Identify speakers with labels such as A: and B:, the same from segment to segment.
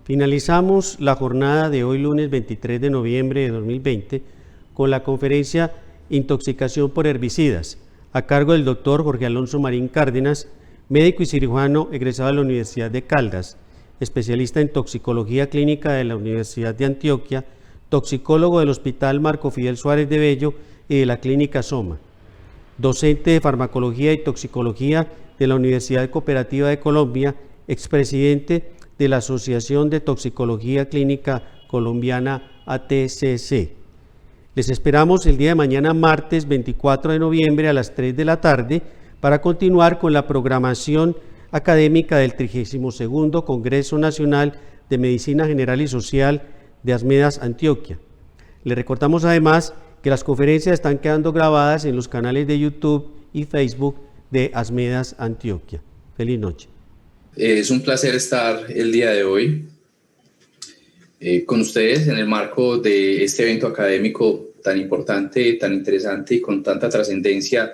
A: Finalizamos la jornada de hoy lunes 23 de noviembre de 2020 con la conferencia Intoxicación por herbicidas, a cargo del doctor Jorge Alonso Marín Cárdenas, médico y cirujano egresado de la Universidad de Caldas, especialista en toxicología clínica de la Universidad de Antioquia, toxicólogo del Hospital Marco Fidel Suárez de Bello y de la Clínica Soma, docente de farmacología y toxicología de la Universidad Cooperativa de Colombia, expresidente de la Asociación de Toxicología Clínica Colombiana ATCC. Les esperamos el día de mañana, martes 24 de noviembre a las 3 de la tarde, para continuar con la programación académica del 32º Congreso Nacional de Medicina General y Social de Asmedas Antioquia. Les recordamos además que las conferencias están quedando grabadas en los canales de YouTube y Facebook de Asmedas Antioquia. Feliz noche.
B: Es un placer estar el día de hoy con ustedes en el marco de este evento académico tan importante, tan interesante y con tanta trascendencia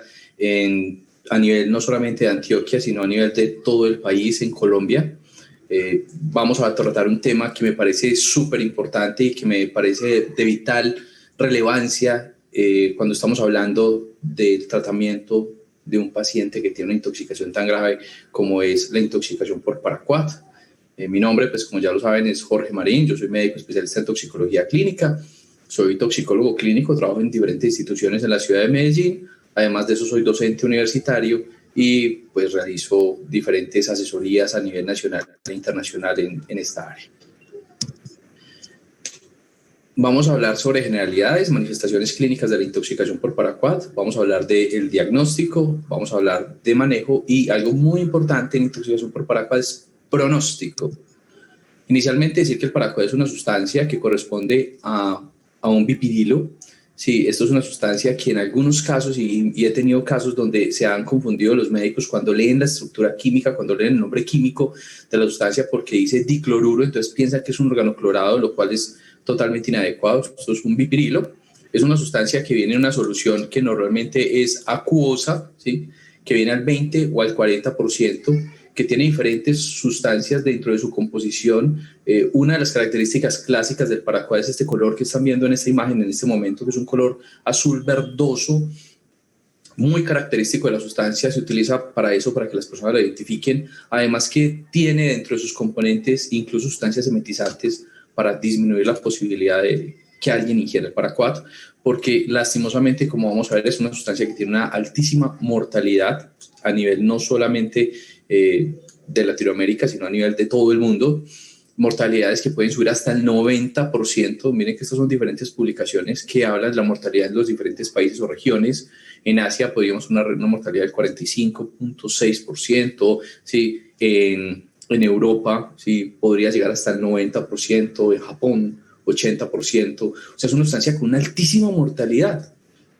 B: a nivel no solamente de Antioquia, sino a nivel de todo el país en Colombia. Vamos a tratar un tema que me parece súper importante y que me parece de vital relevancia cuando estamos hablando del tratamiento de un paciente que tiene una intoxicación tan grave como es la intoxicación por paraquat. Mi nombre, pues como ya lo saben, es Jorge Marín. Yo soy médico especialista en toxicología clínica, soy toxicólogo clínico, trabajo en diferentes instituciones en la ciudad de Medellín. Además de eso, soy docente universitario y pues realizo diferentes asesorías a nivel nacional e internacional en esta área. Vamos a hablar sobre generalidades, manifestaciones clínicas de la intoxicación por paraquat, vamos a hablar del diagnóstico, vamos a hablar de manejo y algo muy importante en intoxicación por paraquat es pronóstico. Inicialmente decir que el paraquat es una sustancia que corresponde a un bipirilo. Sí, esto es una sustancia que en algunos casos, y he tenido casos donde se han confundido los médicos cuando leen la estructura química, cuando leen el nombre químico de la sustancia porque dice dicloruro, entonces piensan que es un organoclorado, lo cual es totalmente inadecuado. Esto es un bipirilo, es una sustancia que viene en una solución que normalmente es acuosa, ¿sí? Que viene al 20 o al 40%, que tiene diferentes sustancias dentro de su composición. Una de las características clásicas del paraquat es este color que están viendo en esta imagen en este momento, que es un color azul verdoso, muy característico de la sustancia. Se utiliza para eso, para que las personas la identifiquen. Además que tiene dentro de sus componentes incluso sustancias emetizantes para disminuir la posibilidad de que alguien ingiera el paraquat, porque lastimosamente, como vamos a ver, es una sustancia que tiene una altísima mortalidad a nivel no solamente de Latinoamérica, sino a nivel de todo el mundo. Mortalidades que pueden subir hasta el 90%. Miren que estas son diferentes publicaciones que hablan de la mortalidad en los diferentes países o regiones. En Asia podríamos una mortalidad del 45.6%, ¿sí? En Europa, sí, podría llegar hasta el 90%, en Japón 80%, o sea, es una sustancia con una altísima mortalidad.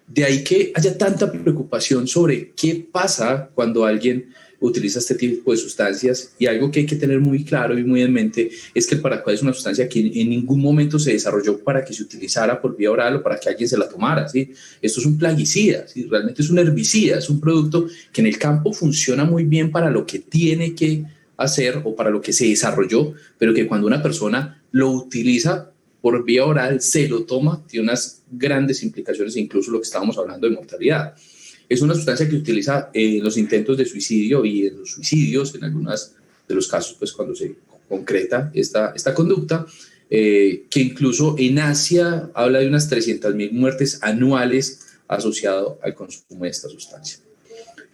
B: De ahí que haya tanta preocupación sobre qué pasa cuando alguien utiliza este tipo de sustancias, y algo que hay que tener muy claro y muy en mente es que el paraquat es una sustancia que en ningún momento se desarrolló para que se utilizara por vía oral o para que alguien se la tomara, ¿sí? Esto es un plaguicida, ¿sí? Realmente es un herbicida, es un producto que en el campo funciona muy bien para lo que tiene que hacer o para lo que se desarrolló, pero que cuando una persona lo utiliza por vía oral, se lo toma, tiene unas grandes implicaciones, incluso lo que estábamos hablando de mortalidad. Es una sustancia que se utiliza en los intentos de suicidio y en los suicidios, en algunos de los casos, pues cuando se concreta esta conducta, que incluso en Asia habla de unas 300.000 muertes anuales asociado al consumo de esta sustancia.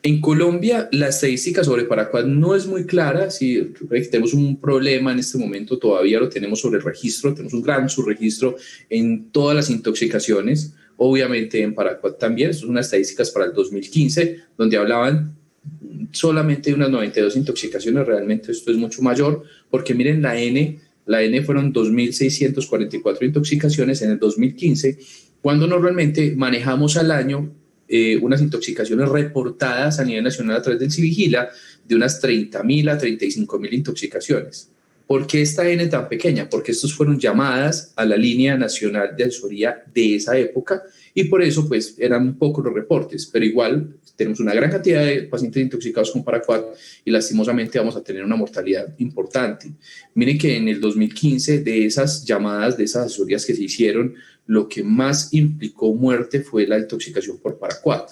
B: En Colombia, la estadística sobre paraquat no es muy clara. Sí, tenemos un problema en este momento, todavía lo tenemos sobre el registro, tenemos un gran subregistro en todas las intoxicaciones, obviamente en paraquat también. Estas son unas estadísticas para el 2015, donde hablaban solamente de unas 92 intoxicaciones. Realmente esto es mucho mayor, porque miren la N fueron 2.644 intoxicaciones en el 2015, cuando normalmente manejamos al año unas intoxicaciones reportadas a nivel nacional a través del Civigila de unas 30.000 a 35.000 intoxicaciones. ¿Por qué esta N tan pequeña? Porque estos fueron llamadas a la línea nacional de asesoría de esa época y por eso pues eran pocos los reportes, pero igual tenemos una gran cantidad de pacientes intoxicados con paraquat y lastimosamente vamos a tener una mortalidad importante. Miren que en el 2015 de esas llamadas, de esas asesorías que se hicieron, lo que más implicó muerte fue la intoxicación por paraquat.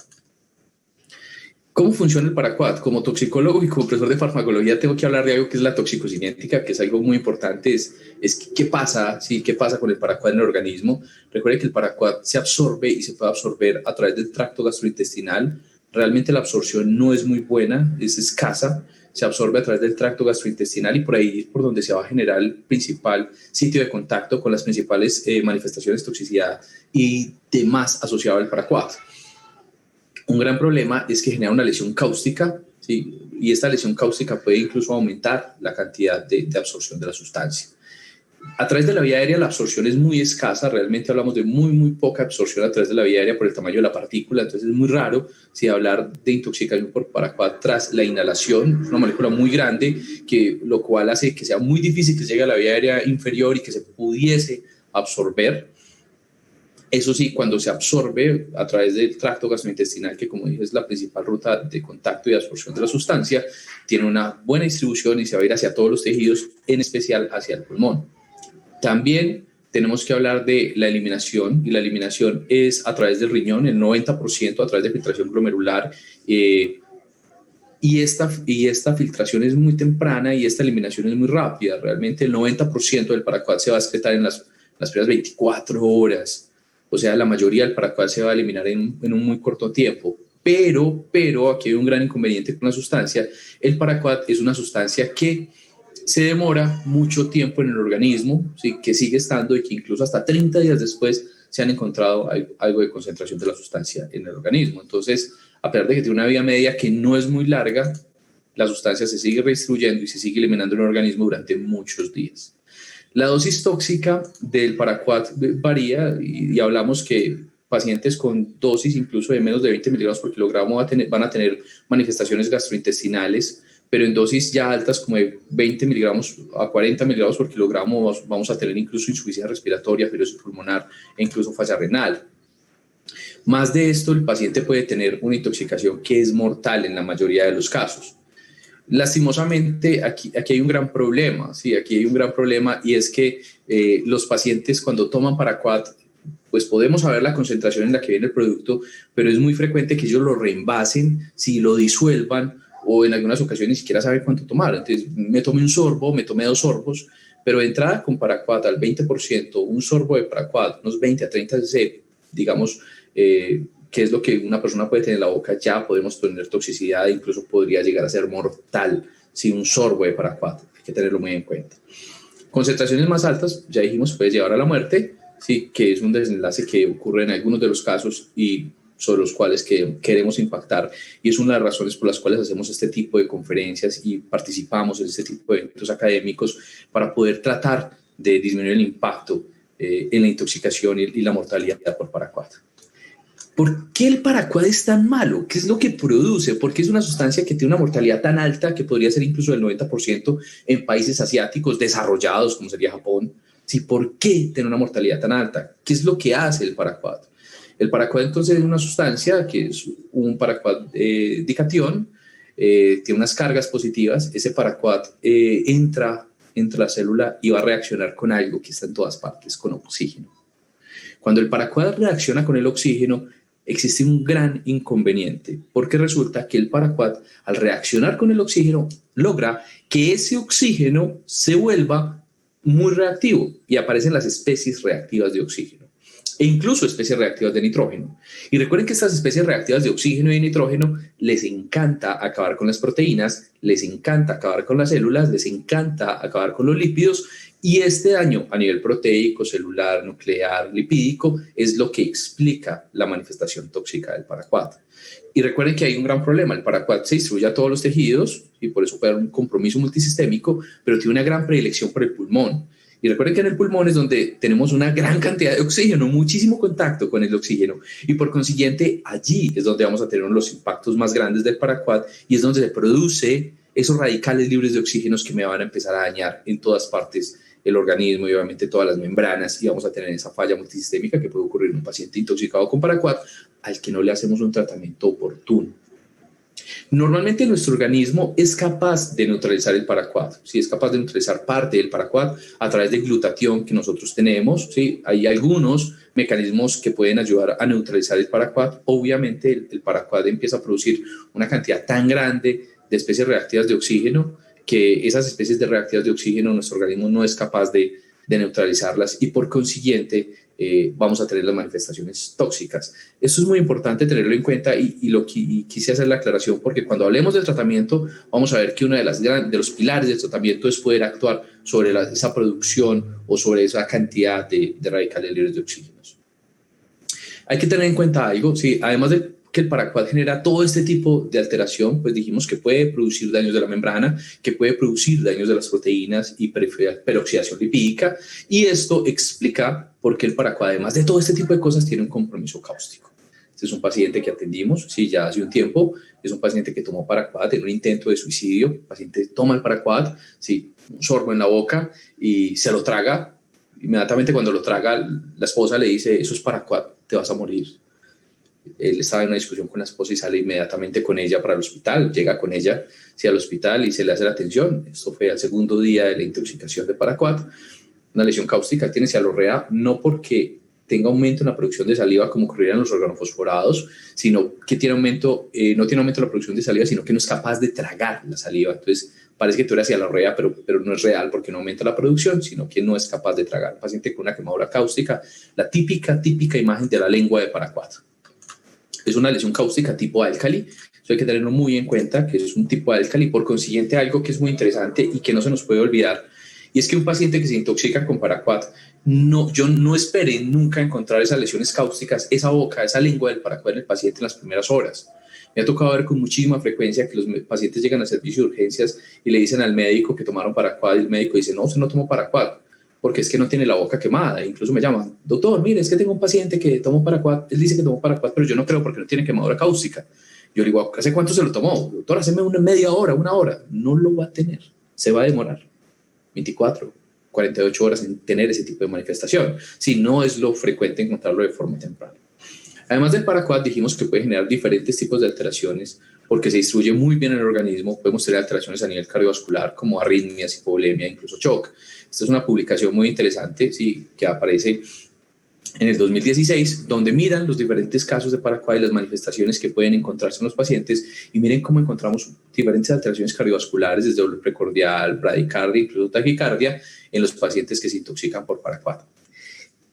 B: ¿Cómo funciona el paraquat? Como toxicólogo y como profesor de farmacología tengo que hablar de algo que es la toxicocinética, que es algo muy importante, es qué pasa, ¿sí? ¿Qué pasa con el paraquat en el organismo? Recuerde que el paraquat se absorbe y se puede absorber a través del tracto gastrointestinal. Realmente la absorción no es muy buena, es escasa, se absorbe a través del tracto gastrointestinal y por ahí es por donde se va a generar el principal sitio de contacto con las principales manifestaciones de toxicidad y demás asociado al paraquat. Un gran problema es que genera una lesión cáustica, ¿sí? Y esta lesión cáustica puede incluso aumentar la cantidad de absorción de la sustancia. A través de la vía aérea la absorción es muy escasa, realmente hablamos de muy poca absorción a través de la vía aérea por el tamaño de la partícula, entonces es muy raro hablar de intoxicación por paraquat tras la inhalación, una molécula muy grande, lo cual hace que sea muy difícil que llegue a la vía aérea inferior y que se pudiese absorber. Eso sí, cuando se absorbe a través del tracto gastrointestinal, que como dije es la principal ruta de contacto y de absorción de la sustancia, tiene una buena distribución y se va a ir hacia todos los tejidos, en especial hacia el pulmón. También tenemos que hablar de la eliminación, y la eliminación es a través del riñón, el 90% a través de filtración glomerular, y esta filtración es muy temprana y esta eliminación es muy rápida. Realmente el 90% del paraquat se va a excretar en las primeras 24 horas. O sea, la mayoría del paraquat se va a eliminar en un muy corto tiempo. Pero aquí hay un gran inconveniente con la sustancia. El paraquat es una sustancia que se demora mucho tiempo en el organismo, ¿sí? Que sigue estando y que incluso hasta 30 días después se han encontrado algo de concentración de la sustancia en el organismo. Entonces, a pesar de que tiene una vida media que no es muy larga, la sustancia se sigue redistribuyendo y se sigue eliminando en el organismo durante muchos días. La dosis tóxica del paraquat varía y hablamos que pacientes con dosis incluso de menos de 20 miligramos por kilogramo van a tener manifestaciones gastrointestinales, pero en dosis ya altas como de 20 miligramos a 40 miligramos por kilogramo vamos a tener incluso insuficiencia respiratoria, fibrosis pulmonar e incluso falla renal. Más de esto, el paciente puede tener una intoxicación que es mortal en la mayoría de los casos. Lastimosamente, aquí hay un gran problema, ¿sí? Aquí hay un gran problema y es que los pacientes cuando toman paraquat, pues podemos saber la concentración en la que viene el producto, pero es muy frecuente que ellos lo reenvasen, si lo disuelvan o en algunas ocasiones ni siquiera saben cuánto tomar. Entonces, me tomé un sorbo, me tomé 2 sorbos, pero de entrada con paraquat al 20%, un sorbo de paraquat, unos 20 a 30 cc, digamos, que es lo que una persona puede tener en la boca, ya podemos tener toxicidad, incluso podría llegar a ser mortal si un sorbo de paraquat, hay que tenerlo muy en cuenta. Concentraciones más altas, ya dijimos, puede llevar a la muerte, sí, que es un desenlace que ocurre en algunos de los casos y sobre los cuales queremos impactar, y es una de las razones por las cuales hacemos este tipo de conferencias y participamos en este tipo de eventos académicos para poder tratar de disminuir el impacto en la intoxicación y la mortalidad por paraquat. ¿Por qué el paraquat es tan malo? ¿Qué es lo que produce? ¿Por qué es una sustancia que tiene una mortalidad tan alta que podría ser incluso del 90% en países asiáticos desarrollados como sería Japón? ¿Sí? ¿Por qué tiene una mortalidad tan alta? ¿Qué es lo que hace el paraquat? El paraquat entonces es una sustancia que es un paraquat dicatión, tiene unas cargas positivas. Ese paraquat entra la célula y va a reaccionar con algo que está en todas partes, con oxígeno. Cuando el paraquat reacciona con el oxígeno, existe un gran inconveniente, porque resulta que el paraquat, al reaccionar con el oxígeno, logra que ese oxígeno se vuelva muy reactivo y aparecen las especies reactivas de oxígeno e incluso especies reactivas de nitrógeno. Y recuerden que estas especies reactivas de oxígeno y de nitrógeno les encanta acabar con las proteínas, les encanta acabar con las células, les encanta acabar con los lípidos, y este daño a nivel proteico, celular, nuclear, lipídico es lo que explica la manifestación tóxica del paraquat. Y recuerden que hay un gran problema, el paraquat se distribuye a todos los tejidos y por eso puede haber un compromiso multisistémico, pero tiene una gran predilección por el pulmón. Y recuerden que en el pulmón es donde tenemos una gran cantidad de oxígeno, muchísimo contacto con el oxígeno, y por consiguiente allí es donde vamos a tener uno de los impactos más grandes del paraquat y es donde se produce esos radicales libres de oxígeno que me van a empezar a dañar en todas partes el organismo y obviamente todas las membranas, y vamos a tener esa falla multisistémica que puede ocurrir en un paciente intoxicado con paraquat al que no le hacemos un tratamiento oportuno. Normalmente nuestro organismo es capaz de neutralizar el paraquat, ¿sí? Es capaz de neutralizar parte del paraquat a través de glutatión que nosotros tenemos, ¿sí? Hay algunos mecanismos que pueden ayudar a neutralizar el paraquat. Obviamente el paraquat empieza a producir una cantidad tan grande de especies reactivas de oxígeno que esas especies de reactivas de oxígeno nuestro organismo no es capaz de neutralizarlas, y por consiguiente vamos a tener las manifestaciones tóxicas. Eso es muy importante tenerlo en cuenta, y quise hacer la aclaración porque cuando hablemos del tratamiento vamos a ver que uno de los pilares del tratamiento es poder actuar sobre esa producción o sobre esa cantidad de radicales libres de oxígeno. Hay que tener en cuenta algo, ¿sí? Además de que el paraquat genera todo este tipo de alteración, pues dijimos que puede producir daños de la membrana, que puede producir daños de las proteínas y peroxidación lipídica, y esto explica por qué el paraquat, además de todo este tipo de cosas, tiene un compromiso cáustico. Este es un paciente que atendimos, sí, ya hace un tiempo, es un paciente que tomó paraquat en un intento de suicidio. El paciente toma el paraquat, sí, un sorbo en la boca y se lo traga. Inmediatamente cuando lo traga, la esposa le dice: eso es paraquat, te vas a morir. Él estaba en una discusión con la esposa y sale inmediatamente con ella para el hospital, llega con ella sí, al hospital y se le hace la atención. Esto fue al segundo día de la intoxicación de paraquat, una lesión cáustica, tiene cialorrea, no porque tenga aumento en la producción de saliva como ocurriría en los organofosforados, sino que no tiene aumento en la producción de saliva, sino que no es capaz de tragar la saliva. Entonces parece que tuviera cialorrea, pero no es real porque no aumenta la producción, sino que no es capaz de tragar. Un paciente con una quemadura cáustica, la típica imagen de la lengua de paraquat. Es una lesión cáustica tipo álcali. Eso hay que tenerlo muy en cuenta, que es un tipo álcali. Por consiguiente, algo que es muy interesante y que no se nos puede olvidar, y es que un paciente que se intoxica con paraquat, yo no esperé nunca encontrar esas lesiones cáusticas, esa boca, esa lengua del paraquat en el paciente en las primeras horas. Me ha tocado ver con muchísima frecuencia que los pacientes llegan al servicio de urgencias y le dicen al médico que tomaron paraquat, y el médico dice: no, usted no tomó paraquat, porque es que no tiene la boca quemada. Incluso me llaman: doctor, mire, es que tengo un paciente que tomó paraquat, él dice que tomó paraquat, pero yo no creo porque no tiene quemadura cáustica. Yo le digo: ¿hace cuánto se lo tomó? Doctor, hace una media hora, una hora. No lo va a tener, se va a demorar 24, 48 horas en tener ese tipo de manifestación, si no es lo frecuente encontrarlo de forma temprana. Además del paraquat, dijimos que puede generar diferentes tipos de alteraciones porque se distribuye muy bien en el organismo. Podemos tener alteraciones a nivel cardiovascular como arritmias, hipovolemia, incluso shock. Esta es una publicación muy interesante, sí, que aparece en el 2016, donde miran los diferentes casos de paraquat y las manifestaciones que pueden encontrarse en los pacientes, y miren cómo encontramos diferentes alteraciones cardiovasculares, desde doble precordial, bradicardia, incluso taquicardia, en los pacientes que se intoxican por paraquat.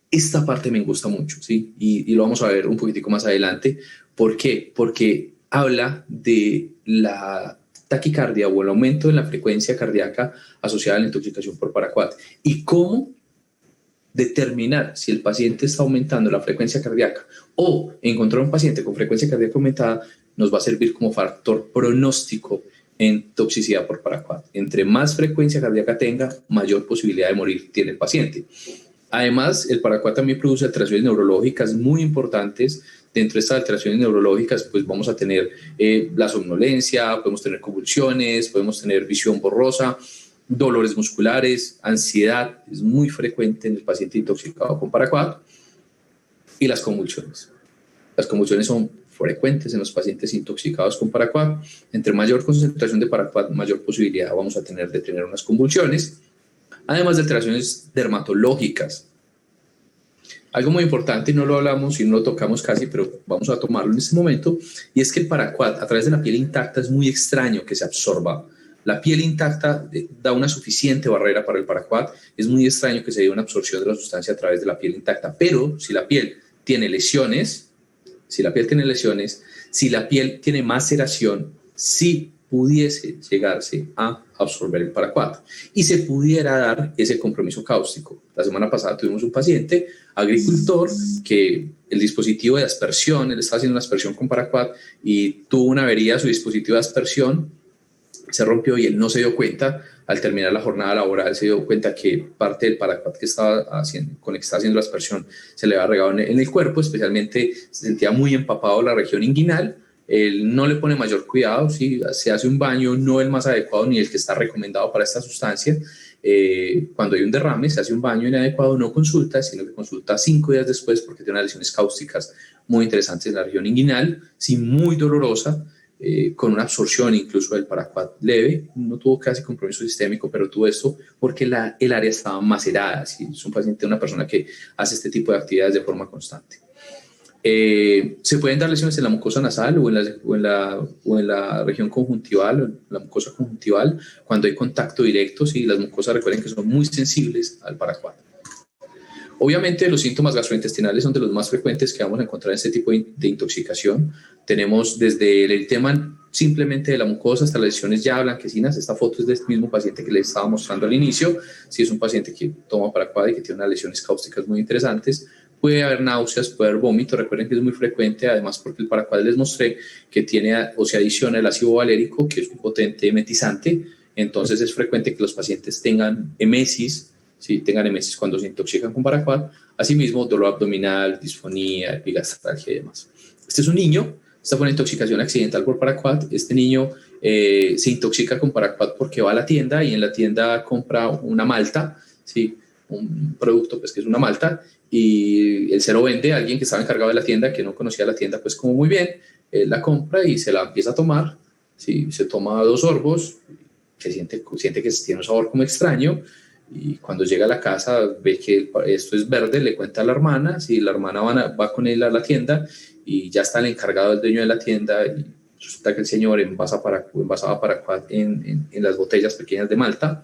B: Esta parte me gusta mucho, ¿sí? Y lo vamos a ver un poquitico más adelante. ¿Por qué? Porque habla de la taquicardia o el aumento en la frecuencia cardíaca asociada a la intoxicación por paraquat, y cómo determinar si el paciente está aumentando la frecuencia cardíaca o encontrar un paciente con frecuencia cardíaca aumentada nos va a servir como factor pronóstico en toxicidad por paraquat. Entre más frecuencia cardíaca tenga, mayor posibilidad de morir tiene el paciente. Además, el paraquat también produce alteraciones neurológicas muy importantes. Dentro de estas alteraciones neurológicas, pues vamos a tener la somnolencia, podemos tener convulsiones, podemos tener visión borrosa, dolores musculares, ansiedad, es muy frecuente en el paciente intoxicado con paraquat, y las convulsiones. Las convulsiones son frecuentes en los pacientes intoxicados con paraquat. Entre mayor concentración de paraquat, mayor posibilidad vamos a tener de tener unas convulsiones, además de alteraciones dermatológicas. Algo muy importante, y no lo hablamos y no lo tocamos casi, pero vamos a tomarlo en este momento, y es que el paraquat a través de la piel intacta es muy extraño que se absorba. La piel intacta da una suficiente barrera para el paraquat. Es muy extraño que se dé una absorción de la sustancia a través de la piel intacta, pero si la piel tiene lesiones, si la piel tiene maceración, sí pudiese llegarse a absorber el paraquat y se pudiera dar ese compromiso cáustico. La semana pasada tuvimos un paciente agricultor que el dispositivo de aspersión, él estaba haciendo una aspersión con paraquat y tuvo una avería a su dispositivo de aspersión, se rompió y él no se dio cuenta. Al terminar la jornada laboral se dio cuenta que parte del paraquat que estaba haciendo, con el que estaba haciendo la aspersión, se le había regado en el cuerpo. Especialmente se sentía muy empapado la región inguinal, él no le pone mayor cuidado, ¿sí? Se hace un baño no el más adecuado ni el que está recomendado para esta sustancia. Cuando hay un derrame, se hace un baño inadecuado, no consulta, sino que consulta 5 días después porque tiene unas lesiones cáusticas muy interesantes en la región inguinal, sí, muy dolorosa, con una absorción incluso del paraquat leve. No tuvo casi compromiso sistémico, pero tuvo esto porque el área estaba macerada. ¿Sí? Es un paciente, una persona que hace este tipo de actividades de forma constante. Se pueden dar lesiones en la mucosa nasal o en la región conjuntival, la mucosa conjuntival, cuando hay contacto directo. ¿Sí? Las mucosas, recuerden que son muy sensibles al paraquat. Obviamente los síntomas gastrointestinales son de los más frecuentes que vamos a encontrar en este tipo de intoxicación. Tenemos desde el eritema simplemente de la mucosa hasta las lesiones ya blanquecinas. Esta foto es de este mismo paciente que les estaba mostrando al inicio. Si es un paciente que toma paraquat y que tiene unas lesiones cáusticas muy interesantes. Puede haber náuseas, puede haber vómito. Recuerden que es muy frecuente, además porque el paraquat les mostré que tiene o se adiciona el ácido valérico, que es un potente emetizante. Entonces es frecuente que los pacientes tengan emesis, ¿sí? Tengan emesis cuando se intoxican con paraquat. Asimismo, dolor abdominal, disfonía, epigastralgia y demás. Este es un niño, esta fue una intoxicación accidental por paraquat. Este niño se intoxica con paraquat porque va a la tienda y en la tienda compra una malta, ¿sí? Un producto pues, que es una malta, y él se lo vende a alguien que estaba encargado de la tienda, que no conocía la tienda pues como muy bien. Él la compra y se la empieza a tomar, ¿sí? Se toma 2 sorbos, se siente que tiene un sabor como extraño, y cuando llega a la casa ve que esto es verde, le cuenta a la hermana, ¿sí? La hermana va con él a la tienda y ya está el encargado, el dueño de la tienda, y resulta que el señor envasaba paraquat en las botellas pequeñas de malta.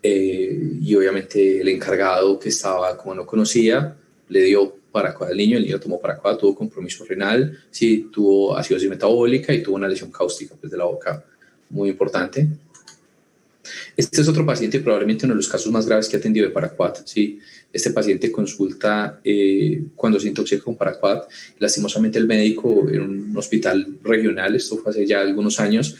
B: Y obviamente el encargado, que estaba como no conocía, le dio paraquat al niño. El niño tomó paraquat, tuvo compromiso renal, sí, tuvo acidosis metabólica y tuvo una lesión cáustica pues, de la boca muy importante. Este es otro paciente, probablemente uno de los casos más graves que ha atendido de paraquat. ¿Sí? Este paciente consulta cuando se intoxica con paraquat. Lastimosamente el médico en un hospital regional, esto fue hace ya algunos años,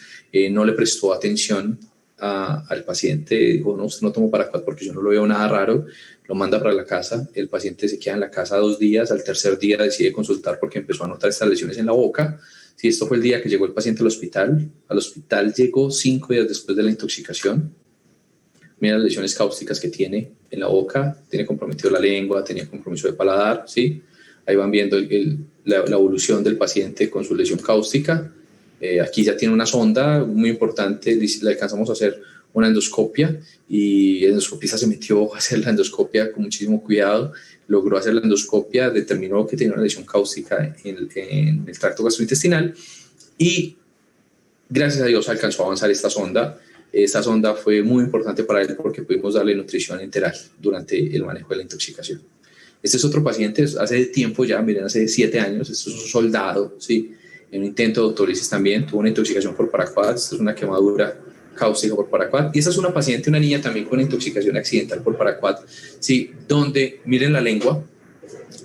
B: no le prestó atención al paciente. Dijo, no, usted no tomó paraquat porque yo no lo veo nada raro. Lo manda para la casa. El paciente se queda en la casa 2 días. Al tercer día decide consultar porque empezó a notar estas lesiones en la boca. Sí, esto fue el día que llegó el paciente al hospital. Al hospital llegó 5 días después de la intoxicación. Mira las lesiones cáusticas que tiene en la boca. Tiene comprometido la lengua, tenía compromiso de paladar. ¿Sí? Ahí van viendo la evolución del paciente con su lesión cáustica. Aquí ya tiene una sonda muy importante. Le alcanzamos a hacer una endoscopia y el endoscopista se metió a hacer la endoscopia con muchísimo cuidado. Logró hacer la endoscopia, determinó que tenía una lesión cáustica en el tracto gastrointestinal y gracias a Dios alcanzó a avanzar esta sonda. Esta sonda fue muy importante para él porque pudimos darle nutrición enteral durante el manejo de la intoxicación. Este es otro paciente, hace tiempo ya, miren, hace 7 años. Este es un soldado, ¿sí? En un intento de autólisis también tuvo una intoxicación por paraquat. Esta es una quemadura cáustica por paraquat. Y esta es una paciente, una niña también con intoxicación accidental por paraquat, ¿sí? Donde, miren la lengua,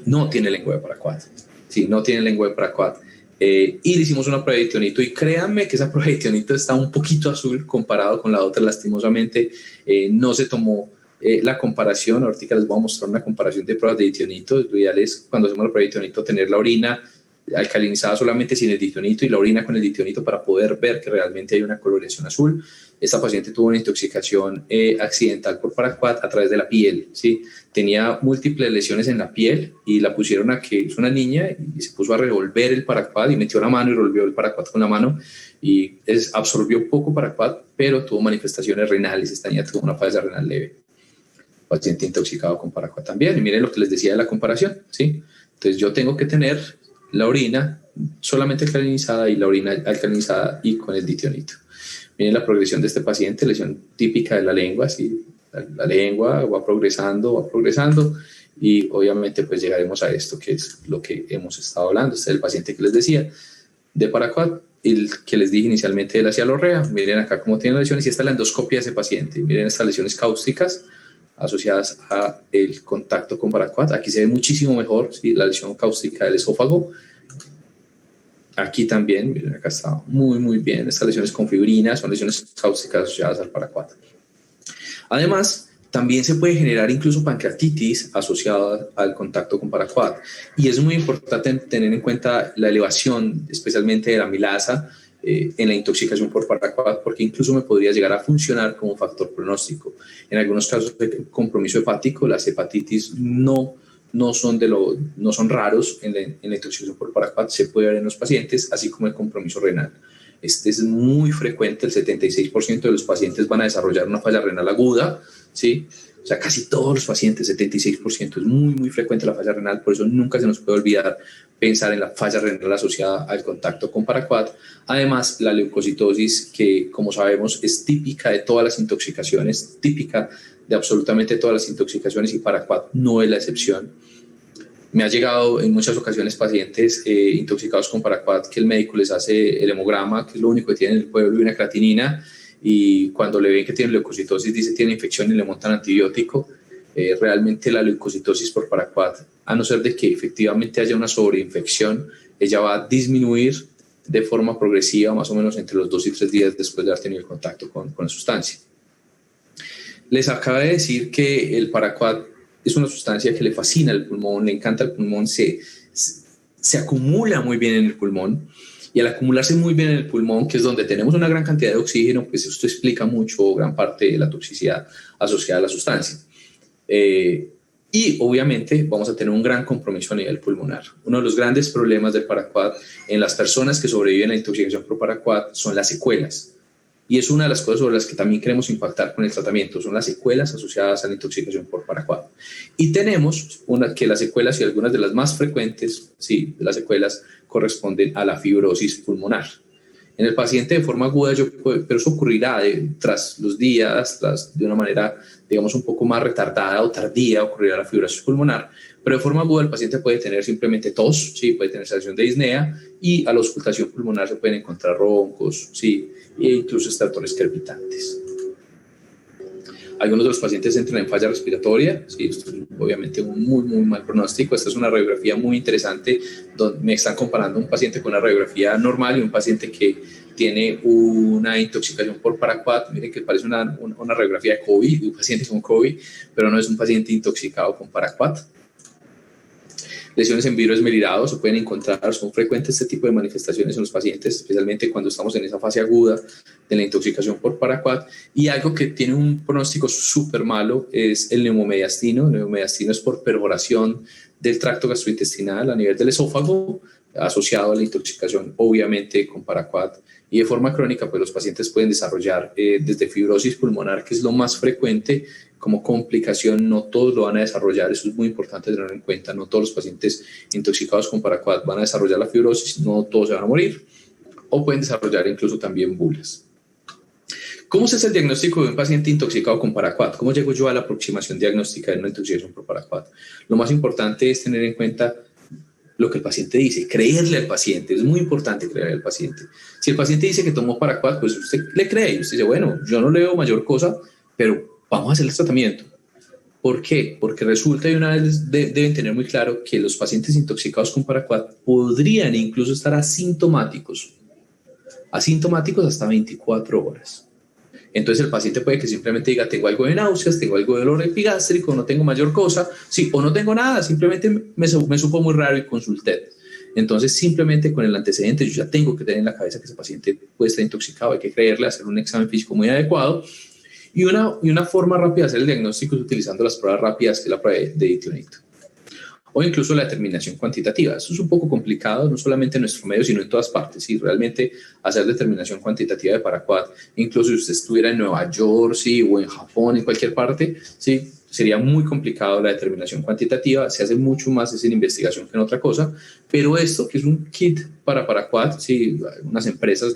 B: no tiene lengua de paraquat, ¿sí? No tiene lengua de paraquat. Y le hicimos una prueba de tionito y créanme que esa prueba de tionito está un poquito azul comparado con la otra. Lastimosamente no se tomó la comparación. Ahorita les voy a mostrar una comparación de pruebas de tionito. Lo ideal es cuando hacemos la prueba de tionito tener la orina alcalinizada solamente sin el ditionito y la orina con el ditionito para poder ver que realmente hay una coloración azul. Esta paciente tuvo una intoxicación accidental por paraquat a través de la piel, ¿sí? Tenía múltiples lesiones en la piel y la pusieron a que es una niña y se puso a revolver el paraquat y metió la mano y revolvió el paraquat con la mano y absorbió poco paraquat, pero tuvo manifestaciones renales. Esta niña tuvo una falla renal leve. Paciente intoxicado con paraquat también. Y miren lo que les decía de la comparación, ¿sí? Entonces yo tengo que tener la orina solamente alcalinizada y la orina alcalinizada y con el ditionito. Miren la progresión de este paciente, lesión típica de la lengua, ¿sí? La lengua va progresando y obviamente pues llegaremos a esto que es lo que hemos estado hablando. Este es el paciente que les decía de paraquat, el que les dije inicialmente de la cialorrea. Miren acá cómo tiene las lesiones y esta es la endoscopia de ese paciente. Miren estas lesiones cáusticas asociadas a el contacto con paraquat. Aquí se ve muchísimo mejor, ¿sí? La lesión cáustica del esófago. Aquí también, miren, acá está muy bien. Estas lesiones con fibrina son lesiones cáusticas asociadas al paraquat. Además, También se puede generar incluso pancreatitis asociada al contacto con paraquat. Y es muy importante tener en cuenta la elevación, especialmente de la amilasa, en la intoxicación por paraquat, porque incluso me podría llegar a funcionar como factor pronóstico. En algunos casos de compromiso hepático, las hepatitis no son raros en la intoxicación por paraquat, se puede ver en los pacientes, así como el compromiso renal. Este es muy frecuente, el 76% de los pacientes van a desarrollar una falla renal aguda, ¿sí? O sea, casi todos los pacientes, 76%, es muy, muy frecuente la falla renal, por eso nunca se nos puede olvidar pensar en la falla renal asociada al contacto con paraquat. Además, la leucocitosis, que como sabemos es típica de todas las intoxicaciones, típica de absolutamente todas las intoxicaciones, y paraquat no es la excepción. Me ha llegado en muchas ocasiones pacientes intoxicados con paraquat que el médico les hace el hemograma, que es lo único que tiene en el pueblo, y una creatinina, y cuando le ven que tiene leucocitosis dice tiene infección y le montan antibiótico. Realmente la leucocitosis por paraquat, a no ser de que efectivamente haya una sobreinfección, ella va a disminuir de forma progresiva más o menos entre los 2 y 3 días después de haber tenido el contacto con la sustancia. Les acabo de decir que el paraquat es una sustancia que le fascina al pulmón, le encanta el pulmón, se acumula muy bien en el pulmón, y al acumularse muy bien en el pulmón, que es donde tenemos una gran cantidad de oxígeno, pues esto explica mucho, gran parte de la toxicidad asociada a la sustancia. Y obviamente vamos a tener un gran compromiso a nivel pulmonar. Uno de los grandes problemas del paraquat en las personas que sobreviven a la intoxicación por paraquat son las secuelas. Y es una de las cosas sobre las que también queremos impactar con el tratamiento, son las secuelas asociadas a la intoxicación por paraquat. Y tenemos que las secuelas, y algunas de las más frecuentes, sí, de las secuelas corresponden a la fibrosis pulmonar. En el paciente de forma aguda, pero eso ocurrirá tras los días, de una manera, digamos, un poco más retardada o tardía, ocurrirá la fibrosis pulmonar, pero de forma aguda el paciente puede tener simplemente tos, sí, puede tener sensación de disnea, y a la auscultación pulmonar se pueden encontrar roncos, sí, e incluso estertores crepitantes. Algunos de los pacientes entran en falla respiratoria, sí, esto es obviamente un muy, muy mal pronóstico. Esta es una radiografía muy interesante donde me están comparando un paciente con una radiografía normal y un paciente que tiene una intoxicación por paraquat. Miren que parece una radiografía de COVID, de un paciente con COVID, pero no es un paciente intoxicado con paraquat. Lesiones en vidrio esmerilado se pueden encontrar, son frecuentes este tipo de manifestaciones en los pacientes, especialmente cuando estamos en esa fase aguda de la intoxicación por paraquat. Y algo que tiene un pronóstico súper malo es el neumomediastino. El neumomediastino es por perforación del tracto gastrointestinal a nivel del esófago, asociado a la intoxicación obviamente con paraquat. Y de forma crónica, pues los pacientes pueden desarrollar desde fibrosis pulmonar, que es lo más frecuente como complicación. No todos lo van a desarrollar, eso es muy importante tenerlo en cuenta. No todos los pacientes intoxicados con paraquat van a desarrollar la fibrosis, no todos se van a morir, o pueden desarrollar incluso también bulas. ¿Cómo se hace el diagnóstico de un paciente intoxicado con paraquat? ¿Cómo llego yo a la aproximación diagnóstica de una intoxicación por paraquat? Lo más importante es tener en cuenta lo que el paciente dice, creerle al paciente. Es muy importante creerle al paciente. Si el paciente dice que tomó paraquat, pues usted le cree y usted dice, bueno, yo no le veo mayor cosa, pero vamos a hacer el tratamiento. ¿Por qué? Porque resulta, y una vez deben tener muy claro, que los pacientes intoxicados con paraquat podrían incluso estar asintomáticos hasta 24 horas. Entonces el paciente puede que simplemente diga, tengo algo de náuseas, tengo algo de dolor epigástrico, no tengo mayor cosa, sí, o no tengo nada, simplemente me supo muy raro y consulté. Entonces simplemente con el antecedente yo ya tengo que tener en la cabeza que ese paciente puede estar intoxicado, hay que creerle, hacer un examen físico muy adecuado. Y una forma rápida de hacer el diagnóstico es utilizando las pruebas rápidas, que es la prueba de ditionito, o incluso la determinación cuantitativa. Eso es un poco complicado, no solamente en nuestro medio, sino en todas partes. Sí, realmente hacer determinación cuantitativa de paraquat, incluso si usted estuviera en Nueva York, sí, o en Japón, en cualquier parte, sí, sería muy complicado la determinación cuantitativa. Se hace mucho más en investigación que en otra cosa, pero esto, que es un kit para paraquat, sí, algunas empresas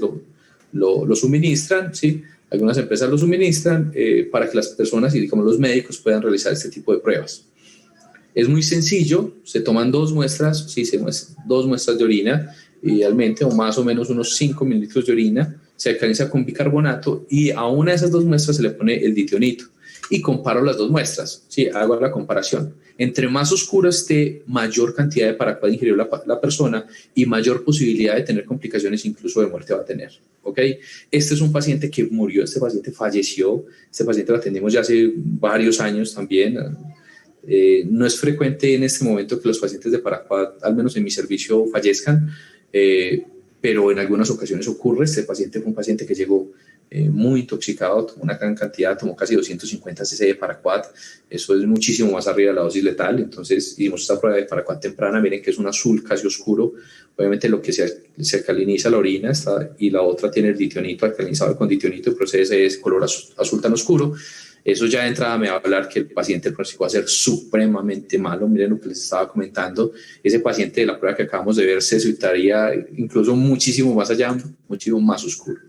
B: lo suministran, sí, algunas empresas lo suministran para que las personas y digamos los médicos puedan realizar este tipo de pruebas. Es muy sencillo, se toman 2 muestras, sí, 2 muestras de orina, idealmente, o más o menos unos 5 mililitros de orina, se alcaliza con bicarbonato y a una de esas 2 muestras se le pone el ditionito. y comparo las dos muestras, ¿sí? Hago la comparación. Entre más oscura esté, mayor cantidad de paraquat ingirió la persona y mayor posibilidad de tener complicaciones, incluso de muerte va a tener. ¿Ok? Este es un paciente que murió, este paciente falleció, este paciente lo atendimos ya hace varios años también. No es frecuente en este momento que los pacientes de paraquat, al menos en mi servicio, fallezcan, pero en algunas ocasiones ocurre. Este paciente fue un paciente que llegó muy intoxicado, tomó una gran cantidad, tomó casi 250 cc de paraquat, eso es muchísimo más arriba de la dosis letal. Entonces hicimos esta prueba de paraquat temprana, miren que es un azul casi oscuro, obviamente lo que se alcaliniza la orina y la otra tiene el ditionito alcalinizado con ditionito y procede ese color azul tan oscuro. Eso ya de entrada me va a hablar que el paciente, el pronóstico va a ser supremamente malo. Miren lo que les estaba comentando, ese paciente de la prueba que acabamos de ver se situaría incluso muchísimo más allá, muchísimo más oscuro.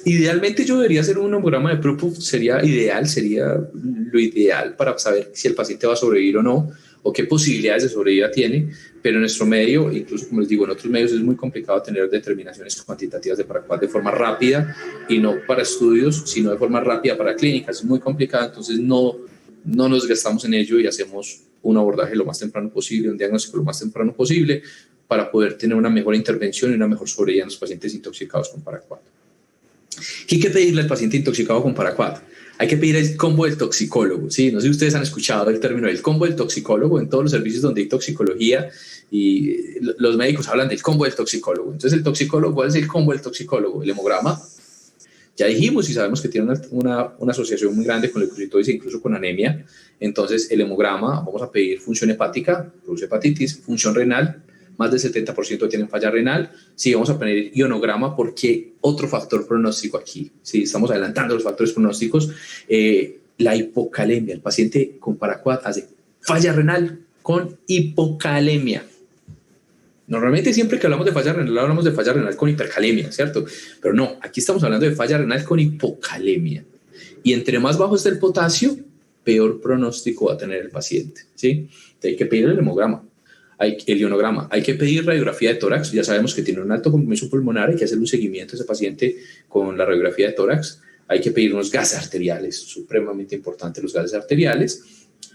B: Idealmente yo debería hacer un hemograma de Proof, sería lo ideal para saber si el paciente va a sobrevivir o no, o qué posibilidades de sobrevida tiene, pero en nuestro medio, incluso como les digo, en otros medios es muy complicado tener determinaciones cuantitativas de paraquat de forma rápida, y no para estudios, sino de forma rápida para clínicas. Es muy complicado, entonces no nos gastamos en ello y hacemos un abordaje lo más temprano posible, un diagnóstico lo más temprano posible, para poder tener una mejor intervención y una mejor sobrevida en los pacientes intoxicados con paraquat. ¿Qué hay que pedirle al paciente intoxicado con paraquat? Hay que pedir el combo del toxicólogo, ¿sí? No sé si ustedes han escuchado el término del combo del toxicólogo. En todos los servicios donde hay toxicología y los médicos hablan del combo del toxicólogo. Entonces, el toxicólogo, ¿cuál es el combo del toxicólogo? El hemograma. Ya dijimos y sabemos que tiene una asociación muy grande con leucocitosis e incluso con anemia. Entonces, el hemograma, vamos a pedir función hepática, produce hepatitis, función renal, más del 70% tienen falla renal. Sí, vamos a poner ionograma porque otro factor pronóstico aquí. Sí, estamos adelantando los factores pronósticos. La hipocalemia. El paciente con paraquat hace falla renal con hipocalemia. Normalmente siempre que hablamos de falla renal con hipercalemia, ¿cierto? Pero no, aquí estamos hablando de falla renal con hipocalemia. Y entre más bajo esté el potasio, peor pronóstico va a tener el paciente, ¿sí? Hay que pedir el hemograma. El ionograma, hay que pedir radiografía de tórax. Ya sabemos que tiene un alto compromiso pulmonar, hay que hacer un seguimiento a ese paciente con la radiografía de tórax. Hay que pedir unos gases arteriales, supremamente importantes los gases arteriales.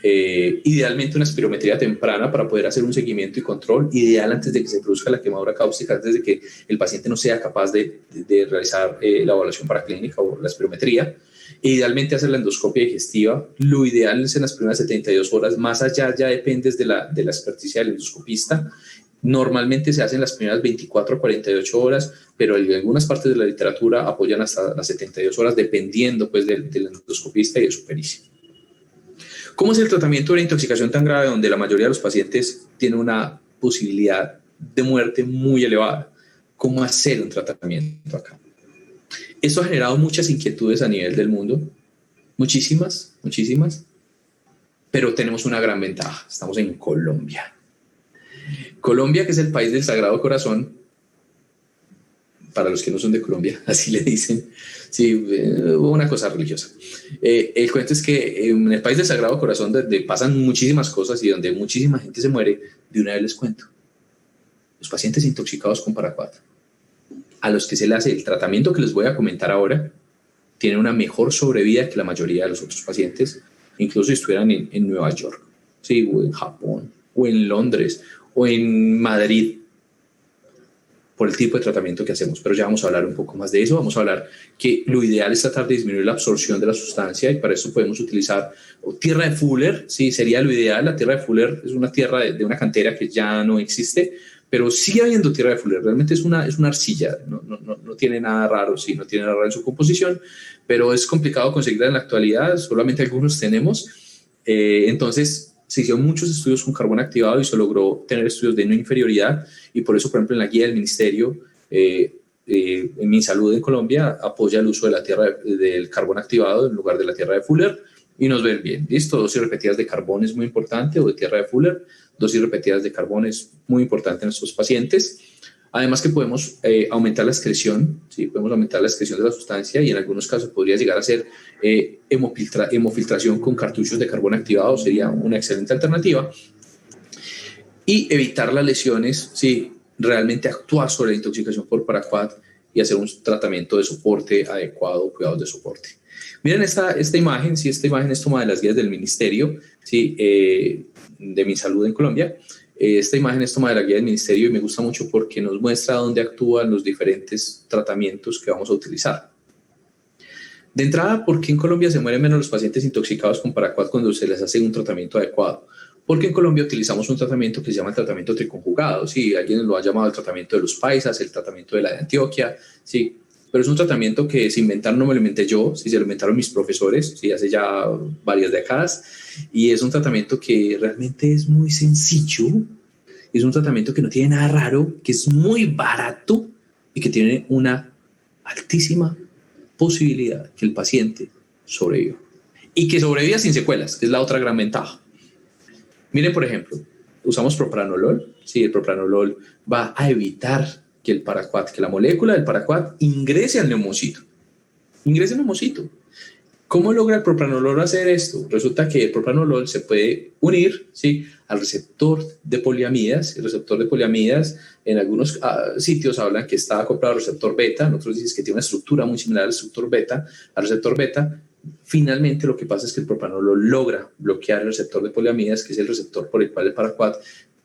B: Idealmente una espirometría temprana para poder hacer un seguimiento y control, ideal antes de que se produzca la quemadura cáustica, antes de que el paciente no sea capaz de realizar la evaluación paraclínica o la espirometría. Idealmente hacer la endoscopia digestiva. Lo ideal es en las primeras 72 horas, más allá ya depende de la experticia del endoscopista. Normalmente se hacen las primeras 24 a 48 horas, pero en algunas partes de la literatura apoyan hasta las 72 horas, dependiendo pues del endoscopista y de su pericia. ¿Cómo es el tratamiento de una intoxicación tan grave donde la mayoría de los pacientes tienen una posibilidad de muerte muy elevada? ¿Cómo hacer un tratamiento acá? Esto ha generado muchas inquietudes a nivel del mundo, muchísimas, pero tenemos una gran ventaja. Estamos en Colombia. Colombia, que es el país del Sagrado Corazón, para los que no son de Colombia, así le dicen, sí, una cosa religiosa. El cuento es que en el país del Sagrado Corazón, donde pasan muchísimas cosas y donde muchísima gente se muere, de una vez les cuento, los pacientes intoxicados con paraquat, a los que se le hace el tratamiento que les voy a comentar ahora, tienen una mejor sobrevida que la mayoría de los otros pacientes, incluso si estuvieran en Nueva York, ¿sí? O en Japón, o en Londres, o en Madrid, por el tipo de tratamiento que hacemos. Pero ya vamos a hablar un poco más de eso. Vamos a hablar que lo ideal es tratar de disminuir la absorción de la sustancia, y para eso podemos utilizar tierra de Fuller, sí, sería lo ideal. La tierra de Fuller es una tierra de una cantera que ya no existe, pero sigue habiendo tierra de Fuller. Realmente es una arcilla, no tiene nada raro, sí, no tiene nada raro en su composición, pero es complicado conseguirla en la actualidad, solamente algunos tenemos. Entonces se hicieron muchos estudios con carbón activado y se logró tener estudios de no inferioridad, y por eso, por ejemplo, en la guía del ministerio, en Mi Salud en Colombia, apoya el uso de la tierra del carbón activado en lugar de la tierra de Fuller, y nos ven bien. Listo, dosis repetidas de carbón es muy importante, o de tierra de Fuller. Dosis repetidas de carbón es muy importante en estos pacientes. Además que podemos aumentar la excreción, ¿sí? Podemos aumentar la excreción de la sustancia, y en algunos casos podría llegar a ser hemofiltración con cartuchos de carbón activado, sería una excelente alternativa. Y evitar las lesiones, ¿sí? Realmente actuar sobre la intoxicación por paraquat y hacer un tratamiento de soporte adecuado, cuidados de soporte. Miren esta imagen, sí, esta imagen es tomada de las guías del ministerio, sí, de Mi Salud en Colombia. Esta imagen es tomada de la guía del ministerio y me gusta mucho porque nos muestra dónde actúan los diferentes tratamientos que vamos a utilizar. De entrada, ¿por qué en Colombia se mueren menos los pacientes intoxicados con Paraquat cuando se les hace un tratamiento adecuado? Porque en Colombia utilizamos un tratamiento que se llama el tratamiento triconjugado, sí, alguien lo ha llamado el tratamiento de los paisas, el tratamiento de la de Antioquia, sí, pero es un tratamiento que se inventaron, no me lo inventé yo, sí, se lo inventaron mis profesores, sí, hace ya varias décadas, y es un tratamiento que realmente es muy sencillo, es un tratamiento que no tiene nada raro, que es muy barato y que tiene una altísima posibilidad que el paciente sobreviva. Y que sobreviva sin secuelas, que es la otra gran ventaja. Miren, por ejemplo, usamos propranolol. Sí, el propranolol va a evitar que el Paraquat, que la molécula del Paraquat ingrese al neumocito. Ingrese al neumocito. ¿Cómo logra el propranolol hacer esto? Resulta que el propranolol se puede unir, ¿sí?, al receptor de poliamidas. El receptor de poliamidas, en algunos sitios hablan que está acoplado al receptor beta, en otros dicen que tiene una estructura muy similar al receptor beta. Finalmente, lo que pasa es que el propranolol logra bloquear el receptor de poliamidas, que es el receptor por el cual el Paraquat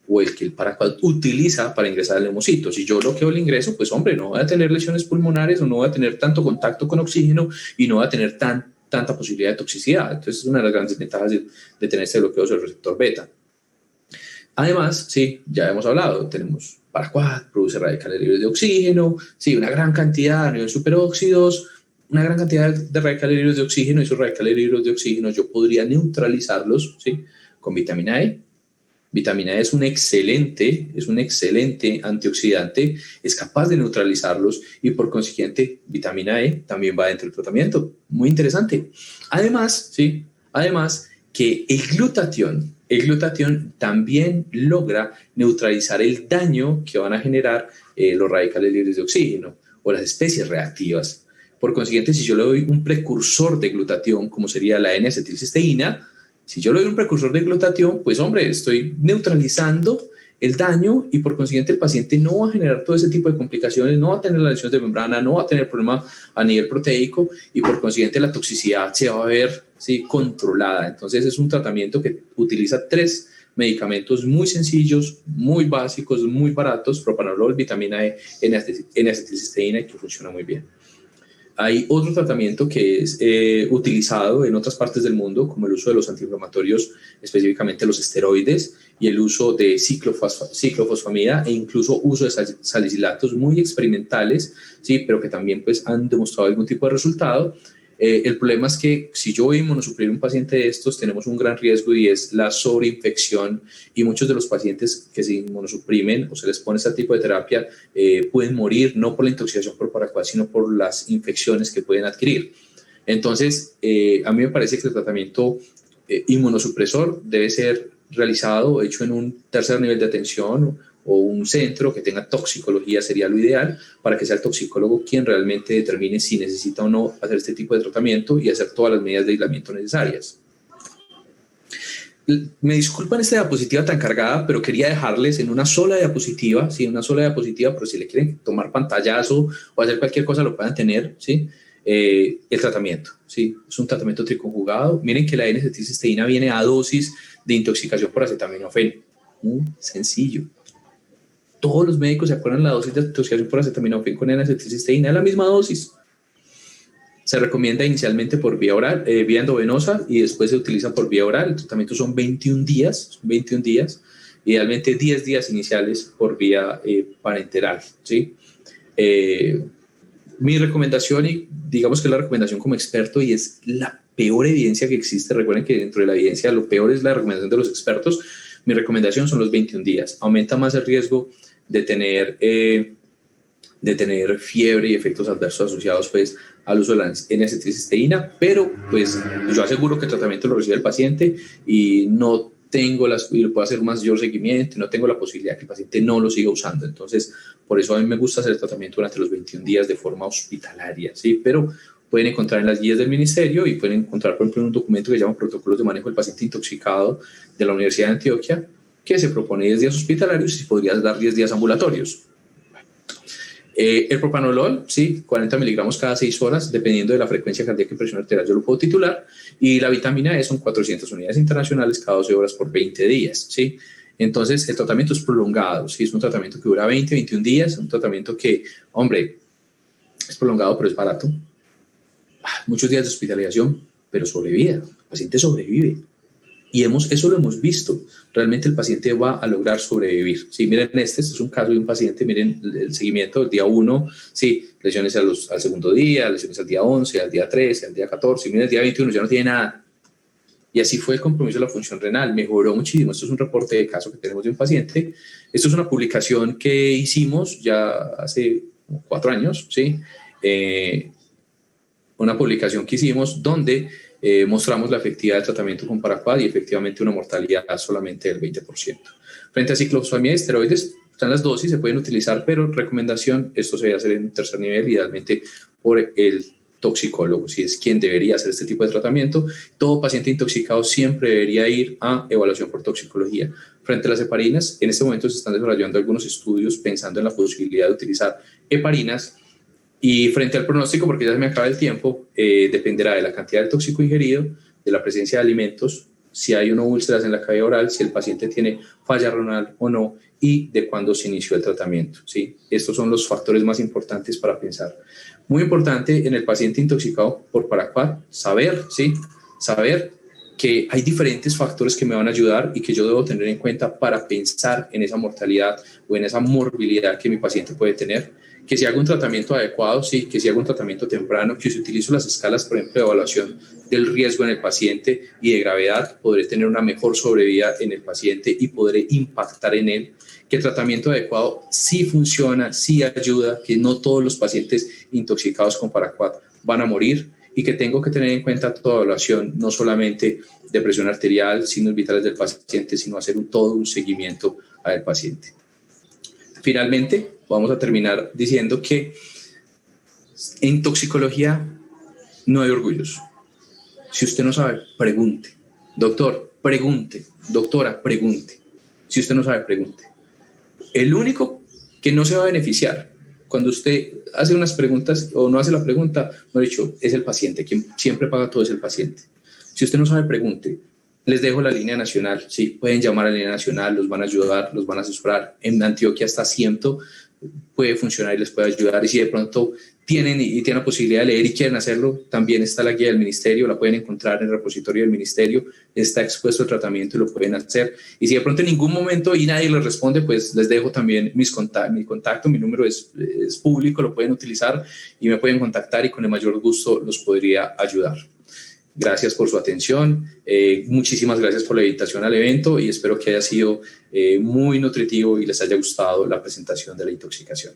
B: o el que el Paraquat utiliza para ingresar al neumocito. Si yo bloqueo el ingreso, pues hombre, no voy a tener lesiones pulmonares o no voy a tener tanto contacto con oxígeno y no voy a tener tanta posibilidad de toxicidad. Entonces, es una de las grandes ventajas de tener este bloqueo sobre el receptor beta. Además, sí, ya hemos hablado, tenemos Paraquat, produce radicales libres de oxígeno, sí, una gran cantidad de superóxidos, una gran cantidad de radicales libres de oxígeno, y esos radicales libres de oxígeno yo podría neutralizarlos, ¿sí?, con vitamina E. Vitamina E es un excelente antioxidante, es capaz de neutralizarlos y por consiguiente vitamina E también va dentro del tratamiento. Muy interesante. Además que el glutatión también logra neutralizar el daño que van a generar los radicales libres de oxígeno o las especies reactivas. Por consiguiente, si yo le doy un precursor de glutatión, como sería la N-acetilcisteína, si yo le doy un precursor de glutatión, pues hombre, estoy neutralizando el daño y por consiguiente el paciente no va a generar todo ese tipo de complicaciones, no va a tener las lesiones de membrana, no va a tener problema a nivel proteico y por consiguiente la toxicidad se va a ver, ¿sí?, controlada. Entonces es un tratamiento que utiliza 3 medicamentos muy sencillos, muy básicos, muy baratos: propranolol, vitamina E, N-acetilcisteína, y que funciona muy bien. Hay otro tratamiento que es utilizado en otras partes del mundo, como el uso de los antiinflamatorios, específicamente los esteroides, y el uso de ciclofosfamida e incluso uso de salicilatos muy experimentales, ¿sí?, pero que también pues, han demostrado algún tipo de resultado. El problema es que si yo voy a inmunosuprimir un paciente de estos, tenemos un gran riesgo y es la sobreinfección, y muchos de los pacientes que se inmunosuprimen o se les pone este tipo de terapia pueden morir no por la intoxicación por Paraquat, sino por las infecciones que pueden adquirir. Entonces, a mí me parece que el tratamiento inmunosupresor debe ser realizado, hecho en un tercer nivel de atención o un centro que tenga toxicología, sería lo ideal, para que sea el toxicólogo quien realmente determine si necesita o no hacer este tipo de tratamiento y hacer todas las medidas de aislamiento necesarias. Me disculpan esta diapositiva tan cargada, pero quería dejarles en una sola diapositiva, sí, pero si le quieren tomar pantallazo o hacer cualquier cosa lo puedan tener, ¿sí? El tratamiento, ¿sí? Es un tratamiento triconjugado. Miren que la N-acetilcisteína viene a dosis de intoxicación por acetaminofén. Muy sencillo. Todos los médicos se acuerdan la dosis de intoxicación por acetaminofén con N-acetilcisteína, es la misma dosis. Se recomienda inicialmente por vía oral, vía endovenosa, y después se utiliza por vía oral. El tratamiento son 21 días, idealmente 10 días iniciales por vía parenteral, ¿sí? Mi recomendación, y digamos que es la recomendación como experto, y es la peor evidencia que existe. Recuerden que dentro de la evidencia lo peor es la recomendación de los expertos. Mi recomendación son los 21 días. Aumenta más el riesgo de tener fiebre y efectos adversos asociados pues al uso de la N-acetilcisteína, pero pues yo aseguro que el tratamiento lo recibe el paciente y no tengo y lo puedo hacer un mayor seguimiento, no tengo la posibilidad de que el paciente no lo siga usando. Entonces, por eso a mí me gusta hacer el tratamiento durante los 21 días de forma hospitalaria, ¿sí? Pero pueden encontrar en las guías del ministerio y pueden encontrar, por ejemplo, en un documento que se llama Protocolos de Manejo del Paciente Intoxicado de la Universidad de Antioquia, que se propone 10 días hospitalarios y podrías dar 10 días ambulatorios. El propanolol, sí, 40 miligramos cada 6 horas, dependiendo de la frecuencia cardíaca y presión arterial, yo lo puedo titular. Y la vitamina E son 400 unidades internacionales cada 12 horas por 20 días, ¿sí? Entonces, el tratamiento es prolongado, ¿sí? Es un tratamiento que dura 20, 21 días, un tratamiento que, hombre, es prolongado, pero es barato. Muchos días de hospitalización, pero sobrevive, el paciente sobrevive. Y eso lo hemos visto. Realmente el paciente va a lograr sobrevivir. Sí, miren, este es un caso de un paciente, miren el seguimiento del día 1, sí, lesiones al segundo día, lesiones al día 11, al día 13, al día 14, miren el día 21 ya no tiene nada. Y así fue el compromiso de la función renal, mejoró muchísimo. Esto es un reporte de caso que tenemos de un paciente. Esto es una publicación que hicimos ya hace 4 años, ¿sí? Una publicación que hicimos donde mostramos la efectividad del tratamiento con Paraquat y efectivamente una mortalidad solamente del 20%. Frente a ciclofosfamida y esteroides, están las dosis, se pueden utilizar, pero recomendación, esto se debe hacer en un tercer nivel, idealmente por el toxicólogo, si es quien debería hacer este tipo de tratamiento. Todo paciente intoxicado siempre debería ir a evaluación por toxicología. Frente a las heparinas, en este momento se están desarrollando algunos estudios pensando en la posibilidad de utilizar heparinas. Y frente al pronóstico, porque ya se me acaba el tiempo, dependerá de la cantidad de tóxico ingerido, de la presencia de alimentos, si hay o no úlceras en la cavidad oral, si el paciente tiene falla renal o no, y de cuándo se inició el tratamiento, ¿sí? Estos son los factores más importantes para pensar. Muy importante en el paciente intoxicado por Paraquat, saber, ¿sí? Saber que hay diferentes factores que me van a ayudar y que yo debo tener en cuenta para pensar en esa mortalidad o en esa morbilidad que mi paciente puede tener. Que si hago un tratamiento adecuado, sí, que si hago un tratamiento temprano, que si utilizo las escalas, por ejemplo, de evaluación del riesgo en el paciente y de gravedad, podré tener una mejor sobrevida en el paciente y podré impactar en él. Que el tratamiento adecuado sí funciona, sí ayuda, que no todos los pacientes intoxicados con Paraquat van a morir y que tengo que tener en cuenta toda evaluación, no solamente de presión arterial, signos vitales del paciente, sino hacer todo un seguimiento al paciente. Finalmente, vamos a terminar diciendo que en toxicología no hay orgullos. Si usted no sabe, pregunte. Doctor, pregunte. Doctora, pregunte. Si usted no sabe, pregunte. El único que no se va a beneficiar cuando usted hace unas preguntas o no hace la pregunta, no he dicho, es el paciente. Quien siempre paga todo es el paciente. Si usted no sabe, pregunte. Les dejo la línea nacional, sí, pueden llamar a la línea nacional, los van a ayudar, los van a asesorar. En Antioquia hasta 100 puede funcionar y les puede ayudar. Y si de pronto tienen la posibilidad de leer y quieren hacerlo, también está la guía del ministerio, la pueden encontrar en el repositorio del ministerio, está expuesto el tratamiento y lo pueden hacer. Y si de pronto en ningún momento y nadie les responde, pues les dejo también mi contacto, mi número es público, lo pueden utilizar y me pueden contactar y con el mayor gusto los podría ayudar. Gracias por su atención, muchísimas gracias por la invitación al evento y espero que haya sido muy nutritivo y les haya gustado la presentación de la intoxicación.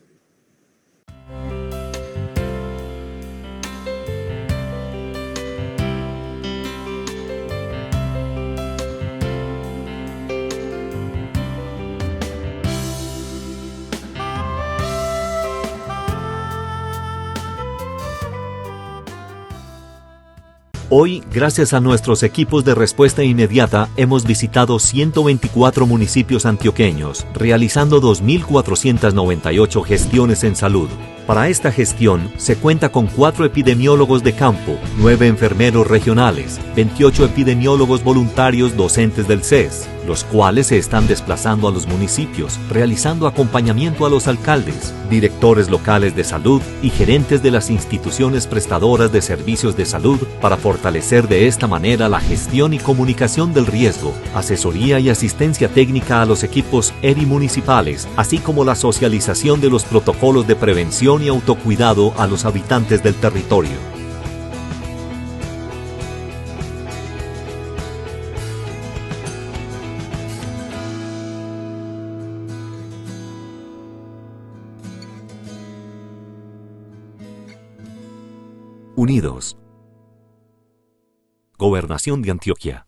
C: Hoy, gracias a nuestros equipos de respuesta inmediata, hemos visitado 124 municipios antioqueños, realizando 2.498 gestiones en salud. Para esta gestión, se cuenta con 4 epidemiólogos de campo, 9 enfermeros regionales, 28 epidemiólogos voluntarios docentes del CES, los cuales se están desplazando a los municipios, realizando acompañamiento a los alcaldes, directores locales de salud y gerentes de las instituciones prestadoras de servicios de salud para fortalecer de esta manera la gestión y comunicación del riesgo, asesoría y asistencia técnica a los equipos ERI municipales, así como la socialización de los protocolos de prevención y autocuidado a los habitantes del territorio. Unidos. Gobernación de Antioquia.